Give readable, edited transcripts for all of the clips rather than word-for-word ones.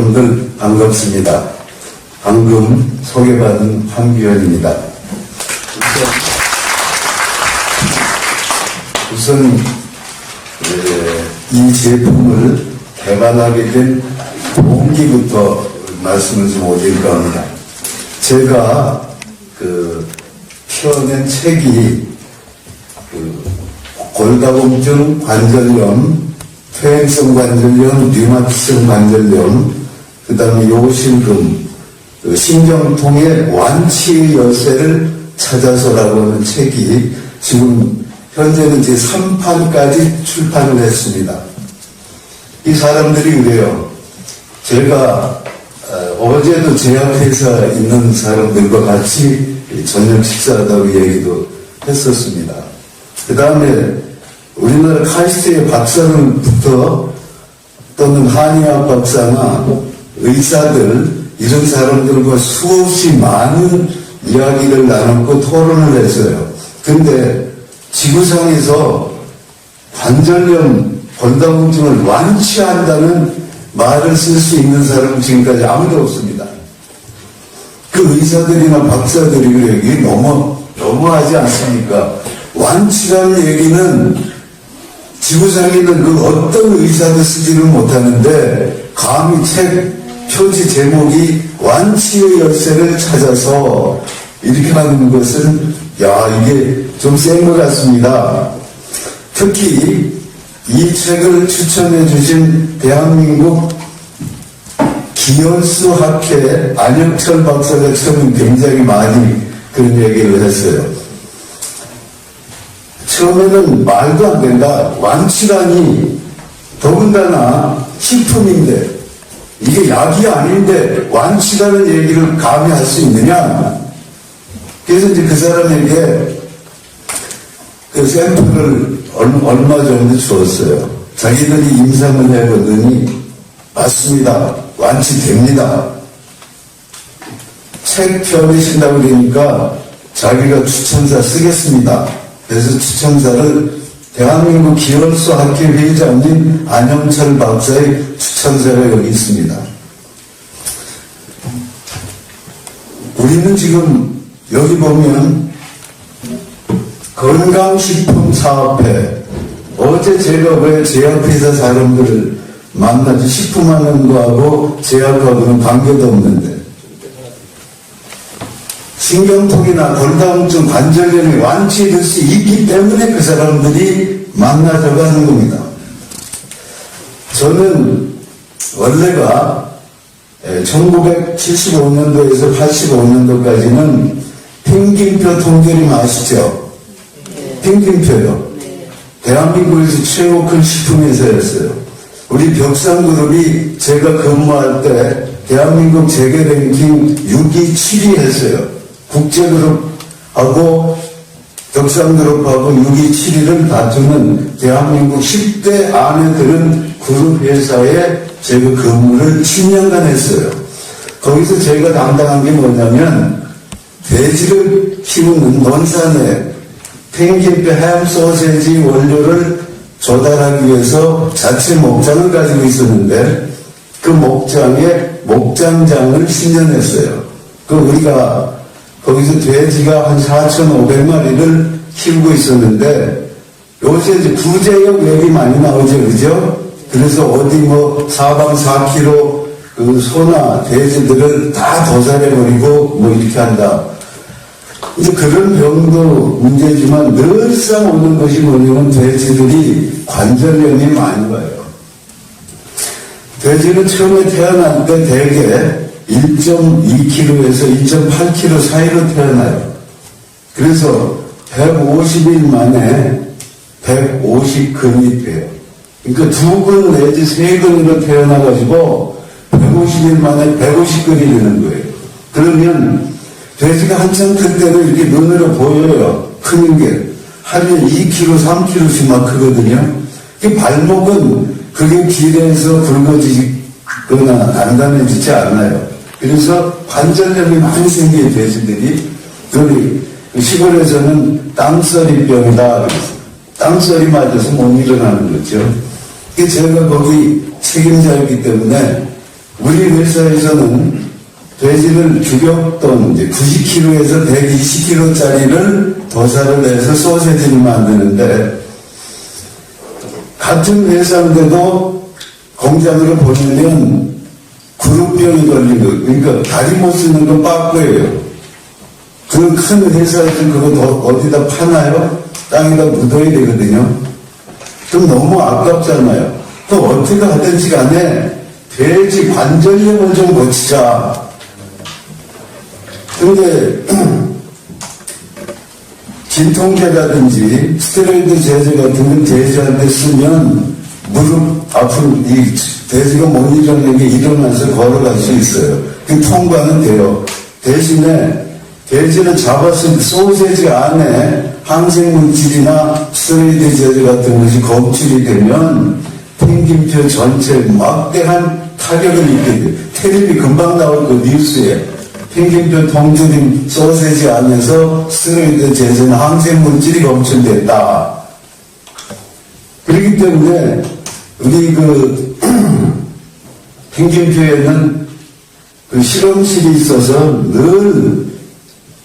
여러분들 반갑습니다. 방금 소개받은 황규현입니다. 우선 이 제품을 개발하게 된 동기부터 말씀을 좀 드릴까 합니다. 제가 펴낸 책이 골다공증 관절염, 퇴행성 관절염, 류마티성 관절염, 그 다음에 요실금, 신경통의 완치의 열쇠를 찾아서라고 하는 책이 지금 현재는 제 3판까지 출판을 했습니다. 이 사람들이 그래요. 제가 어제도 제약회사 있는 사람들과 같이 저녁 식사하다고 얘기도 했었습니다. 그 다음에 우리나라 카이스트의 박사들부터 또는 한의학 박사나 의사들 이런 사람들과 수없이 많은 이야기를 나눴고 토론을 했어요. 근데 지구상에서 관절염, 골다공증을 완치한다는 말을 쓸 수 있는 사람은 지금까지 아무도 없습니다. 그 의사들이나 박사들이 그래요. 이게 너무하지 않습니까? 완치라는 얘기는 지구상에 있는 그 어떤 의사도 쓰지를 못하는데 감히 책 표지 제목이 완치의 열쇠를 찾아서 이렇게 하는 것은 이게 좀 센 것 같습니다. 특히 이 책을 추천해 주신 대한민국 기혈수 학회 안영철 박사가 처음 굉장히 많이 그런 얘기를 했어요. 처음에는 말도 안 된다. 완치라니 더군다나 식품인데 이게 약이 아닌데 완치라는 얘기를 감히 할 수 있느냐. 그래서 이제 그 사람에게 그 샘플을 얼마 정도 주었어요. 자기들이 임상을 해보더니 맞습니다. 완치됩니다. 책 펴내신다고 그러니까 자기가 추천사 쓰겠습니다. 그래서 추천사를 대한민국 기혈수 학회 회장님 안영철 박사의 추천사가 여기 있습니다. 우리는 지금 여기 보면 건강식품사업회, 어제 제가 왜 제약회사 사람들을 만나지 식품하는 거하고 제약하고는 관계도 없는데 신경통이나 골다공증 관절염이 완치될 수 있기 때문에 그 사람들이 만나자고 하는 겁니다. 저는 원래가 1975년도에서 85년도까지는 펭귄표 통조림 아시죠? 펭귄표요. 대한민국에서 최고 큰 식품회사였어요. 우리 벽상그룹이 제가 근무할 때 대한민국 재계 랭킹 6위, 7위 했어요. 국제그룹하고 벽상그룹하고 6위, 7위를 다투는 대한민국 10대 안에 드는 그룹 회사에 제가 근무를 10년간 했어요. 거기서 제가 담당한 게 뭐냐면 돼지를 키우는 논산에 펭귄뼈 햄 소세지 원료를 조달하기 위해서 자체 목장을 가지고 있었는데 그 목장에 목장장을 신전했어요. 우리가 거기서 돼지가 한 4,500마리를 키우고 있었는데 요새 이제 부제역 얘기 많이 나오죠, 그죠? 그래서 어디 사방 4km 그 소나 돼지들을 다 도살해버리고 이렇게 한다. 이제 그런 병도 문제지만 늘상 오는 것이 뭐냐면 돼지들이 관절염이 많이 와요. 돼지는 처음에 태어날 때 대개 1.2kg에서 2.8kg 사이로 태어나요. 그래서 150일 만에 150근이 돼요. 그러니까 2근 내지 3근으로 태어나가지고 150일 만에 150근이 되는 거예요. 그러면 돼지가 한참 클 때는 이렇게 눈으로 보여요. 크는 게. 하루에 2kg, 3kg씩 막 크거든요. 이 발목은 그게 길에서 굵어지거나 단단해지지 않아요. 그래서 관절염이 많이 생겨요, 돼지들이. 우리 시골에서는 땅서리병이다. 땅서리 맞아서 못 일어나는 거죠. 제가 거기 책임자이기 때문에 우리 회사에서는 돼지를 규격돈 이제 90kg에서 120kg짜리를 도살을 해서 소세지를 만드는데, 같은 회사인데도 공장으로 보내면 구루병이 걸린 거, 그러니까 다리 못 쓰는 건 빠꾸예요. 그 큰 회사에서 그거 어디다 파나요? 땅에다 묻어야 되거든요. 그럼 너무 아깝잖아요. 또 어떻게 하든지 간에 돼지 관절염을 좀 고치자. 근데 진통제라든지 스테로이드 제제 같은 거 돼지한테 쓰면 무릎 아픈 이 돼지가 못 일어나는 게 일어나서 걸어갈 수 있어요. 그 통과는 돼요. 대신에 돼지를 잡았을 때 소세지 안에 항생물질이나 스테로이드 제제 같은 것이 검출이 되면 펭귄뼈 전체에 막대한 타격을 입게 돼요. 텔레비 금방 나올 그 뉴스에 펭귄뼈 통조림 소세지 안에서 스테로이드 제제나 항생물질이 검출됐다. 그렇기 때문에 우리 그 펭귄뼈에는 그 실험실이 있어서 늘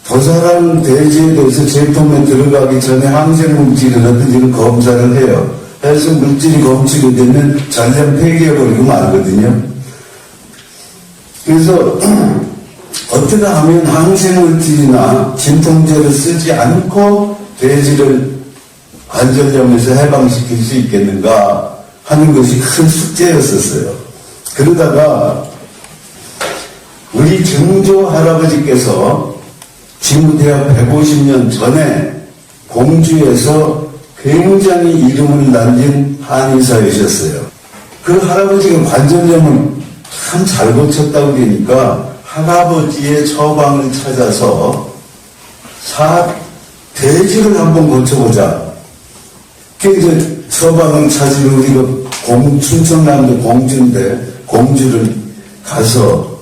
도살한 돼지에 대해서 제품에 들어가기 전에 항생물질이라든지 검사를 해요. 해서 물질이 검출이 되면 전량 폐기해버리고 말거든요. 그래서 어떻게 하면 항생물질이나 진통제를 쓰지 않고 돼지를 관절염에서 해방시킬 수 있겠는가 하는 것이 큰 숙제였었어요. 그러다가 우리 증조 할아버지께서 진무대학 150년 전에 공주에서 굉장히 이름을 날린 한의사이셨어요. 그 할아버지가 관절염을 참 잘 고쳤다고 그러니까 할아버지의 처방을 찾아서 돼지를 한번 고쳐보자. 그 이제 처방을 찾으러 우리가 춘천남도 공주인데 공주를 가서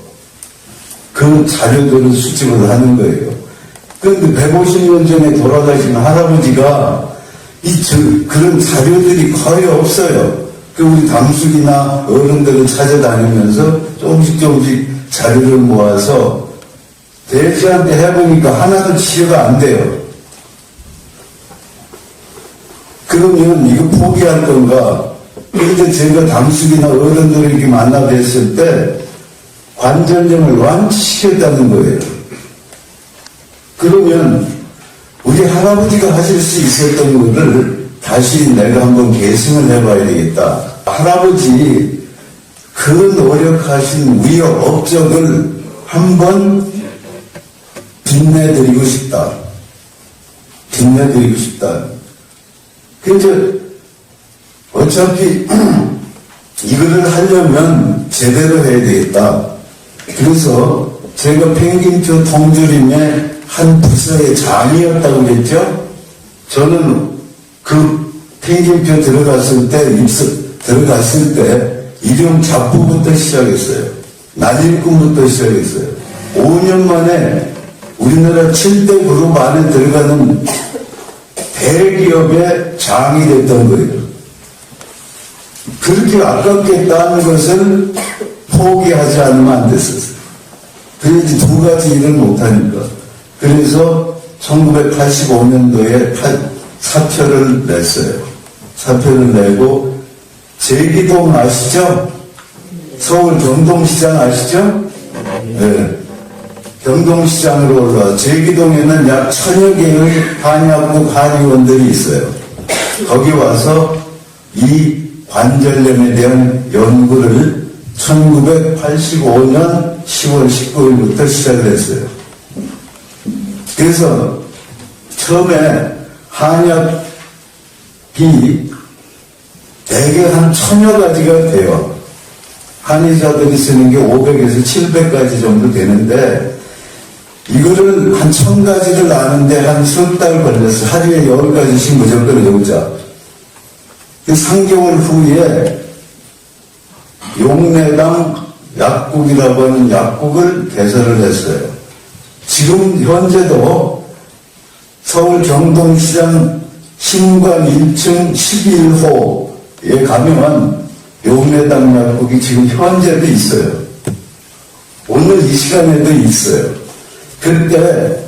그 자료들을 수집을 하는 거예요. 그런데 150년 전에 돌아가신 할아버지가 그런 자료들이 거의 없어요. 그 우리 당숙이나 어른들을 찾아다니면서 조금씩 자료를 모아서 돼지한테 해보니까 하나도 치료가 안 돼요. 그러면 이거 포기할 건가? 그런데 제가 당숙이나 어른들을 이렇게 만나 뵀을 때 관절염을 완치시켰다는 거예요. 그러면 우리 할아버지가 하실 수 있었던 거를 다시 내가 한번 계승을 해봐야 되겠다. 할아버지 그 노력하신 위력 업적을 한번 빛내드리고 싶다. 빛내드리고 싶다. 근데 어차피 이거를 하려면 제대로 해야 되겠다. 그래서 제가 펭귄표 통조림의 한 부서의 장이었다고 그랬죠? 저는 그 펭귄표 들어갔을 때 이름 잡부부터 시작했어요. 날일꿈부터 시작했어요. 5년 만에 우리나라 7대 그룹 안에 들어가는 대기업의 장이 됐던 거예요. 그렇게 아깝겠다는 것을 포기하지 않으면 안 됐었어요. 그래서 두 가지 일을 못하니까. 그래서 1985년도에 사표를 냈어요. 사표를 내고 제기동 아시죠? 서울 경동시장 아시죠? 네. 경동시장으로 올라와 제기동에는 약 1000여 개의 한의학국 한의원들이 있어요. 거기 와서 이 관절염에 대한 연구를 1985년 10월 19일부터 시작을 했어요. 그래서 처음에 한약이 대개 한 1000여 가지가 돼요. 한의사들이 쓰는 게 500에서 700가지 정도 되는데 이거를 한 1000가지를 아는데 한 석 달 걸렸어. 하루에 10가지씩 무조건 외우자. 3개월 후에 용내당 약국이라고 하는 약국을 개설을 했어요. 지금 현재도 서울 경동시장 신관 1층 11호에 가면 용내당 약국이 지금 현재도 있어요. 오늘 이 시간에도 있어요. 그때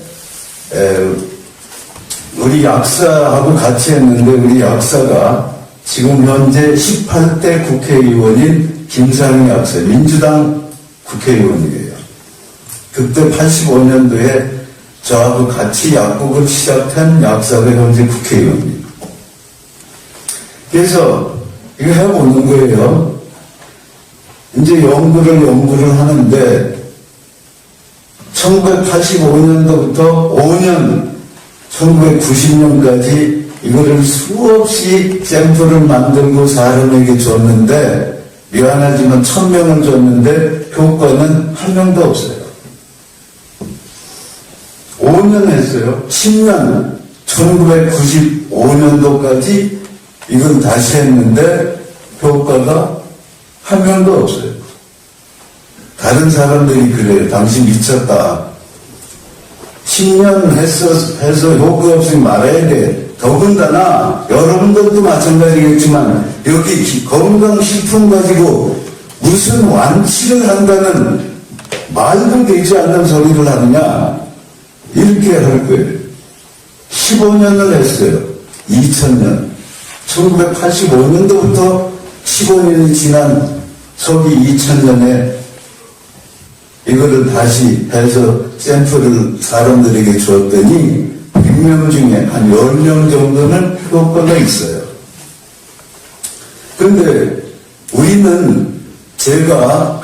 우리 약사하고 같이 했는데 우리 약사가 지금 현재 18대 국회의원인 김상희 약사, 민주당 국회의원이에요. 그때 85년도에 저하고 같이 약국을 시작한 약사가 현재 국회의원입니다. 그래서 이거 해보는 거예요. 이제 연구를 하는데 1985년도부터 5년 1990년까지 이거를 수없이 샘플을 만들고 사람에게 줬는데 미안하지만 1000명을 줬는데 효과는 한 명도 없어요. 5년 했어요. 10년 1995년도까지 이걸 다시 했는데 효과가 한 명도 없어요. 다른 사람들이 그래요. 당신 미쳤다. 10년 해서 효과 없으면 말아야 돼. 더군다나 여러분들도 마찬가지겠지만 여기 건강식품 가지고 무슨 완치를 한다는 말도 되지 않는 소리를 하느냐 이렇게 할 거예요. 15년을 했어요. 2000년 1985년도부터 15년이 지난 서기 2000년에 이거를 다시 해서 샘플을 사람들에게 줬더니 100명 중에 한 10명 정도는 효과가 있어요. 그런데 우리는 제가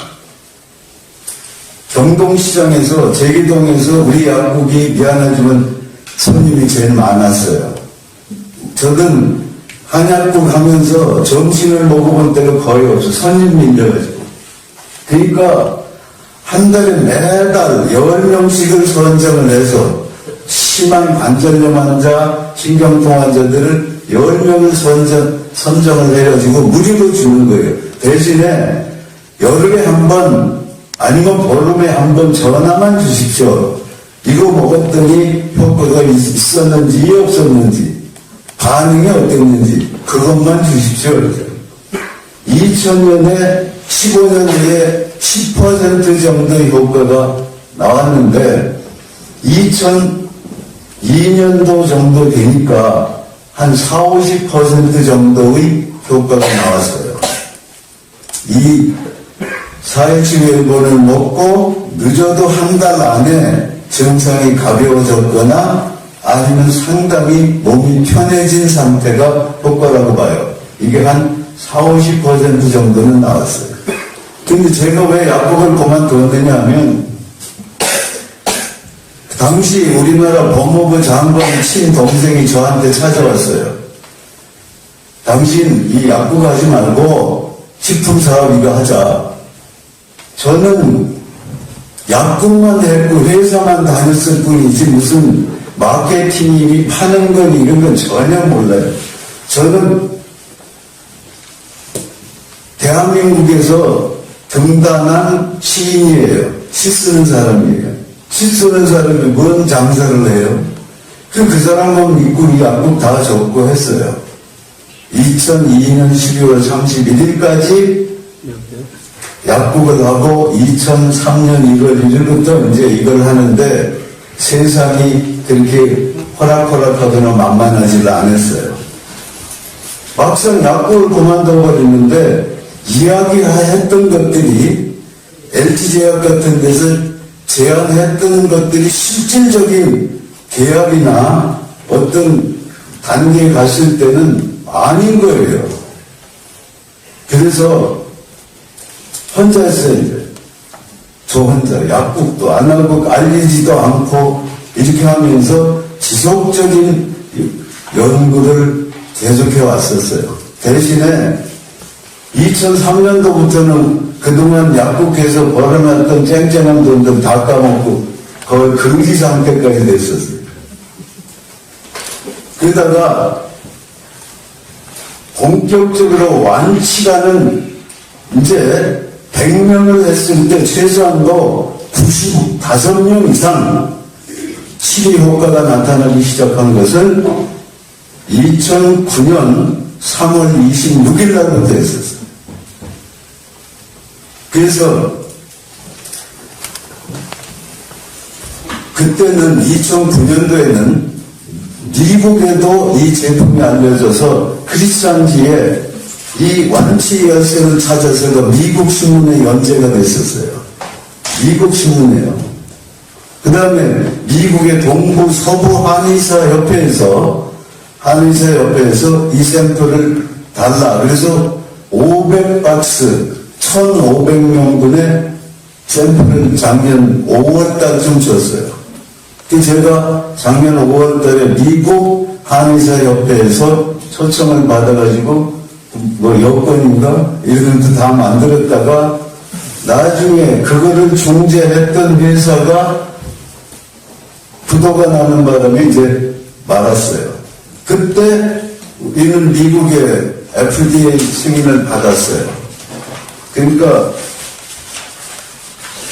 경동시장에서 제기동에서 우리 약국이 미안하지만 손님이 제일 많았어요. 저는 한약국 하면서 점심을 먹어본 때가 거의 없어. 손님 밀려가지고. 그러니까 한 달에 매달 10명씩을 선정을 해서 심한 관절염 환자, 신경통 환자들을 10명을 선정을 해가지고 무료로 주는 거예요. 대신에 열흘에 한 번 아니면 보름에 한 번 전화만 주십시오. 이거 먹었더니 효과가 있었는지 없었는지 반응이 어땠는지 그것만 주십시오. 2000년에 15년 후에 10% 정도의 효과가 나왔는데 2002년도 정도 되니까 한 40~50% 정도의 효과가 나왔어요. 이 사회치유일본을 먹고 늦어도 한 달 안에 증상이 가벼워졌거나 아니면 상당히 몸이 편해진 상태가 효과라고 봐요. 이게 한 40~50% 정도는 나왔어요. 근데 제가 왜 약국을 그만두었느냐 하면 당시 우리나라 법무부 장관 친동생이 저한테 찾아왔어요. 당신 이 약국 하지 말고 식품사업 이거 하자. 저는 약국만 했고 회사만 다녔을 뿐이지 무슨 마케팅이 파는 건 이런 건 전혀 몰라요. 저는 대한민국에서 등단한 시인이에요. 시 쓰는 사람이에요. 시 쓰는 사람이 뭔 장사를 해요? 그 사람만 믿고 이 약국 다 접고 했어요. 2002년 12월 31일까지 약국을 하고 2003년 1월 1일부터 이제 이걸 하는데 세상이 그렇게 호락호락하거나 만만하지를 않았어요. 막상 약국을 그만둬버리는데 이야기했던 것들이 LG제약 같은 데서 제안했던 것들이 실질적인 계약이나 어떤 단계에 갔을 때는 아닌 거예요. 그래서 혼자 했어요, 이제. 저 혼자. 약국도 안 하고 알리지도 않고 이렇게 하면서 지속적인 연구를 계속해 왔었어요. 대신에 2003년도부터는 그동안 약국에서 벌어놨던 쨍쨍한 돈들 다 까먹고 거의 금기 상태까지 됐었어요. 그러다가 본격적으로 완치라는 이제 100명을 했을 때 최소한도 95명 이상 치료 효과가 나타나기 시작한 것은 2009년 3월 26일 날부터 했었어요. 그래서 그때는 2009년도에는 미국에도 이 제품이 알려져서 크리스찬지에 이 완치 열쇠를 찾아서가 미국 신문에 연재가 됐었어요. 미국 신문에요. 그 다음에 미국의 동부 서부 한의사 협회에서 이 샘플을 달라. 그래서 500박스 1,500명분의 샘플을 작년 5월달쯤 줬어요. 제가 작년 5월달에 미국 한의사협회에서 초청을 받아가지고 뭐 여권인가 이런 것도 다 만들었다가 나중에 그거를 중재했던 회사가 부도가 나는 바람에 이제 말았어요. 그때 이는 미국의 FDA 승인을 받았어요. 그러니까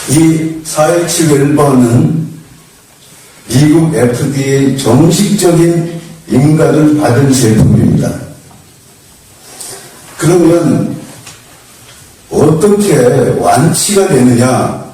이 417웰버는 미국 FDA 정식적인 인가를 받은 제품입니다. 그러면 어떻게 완치가 되느냐?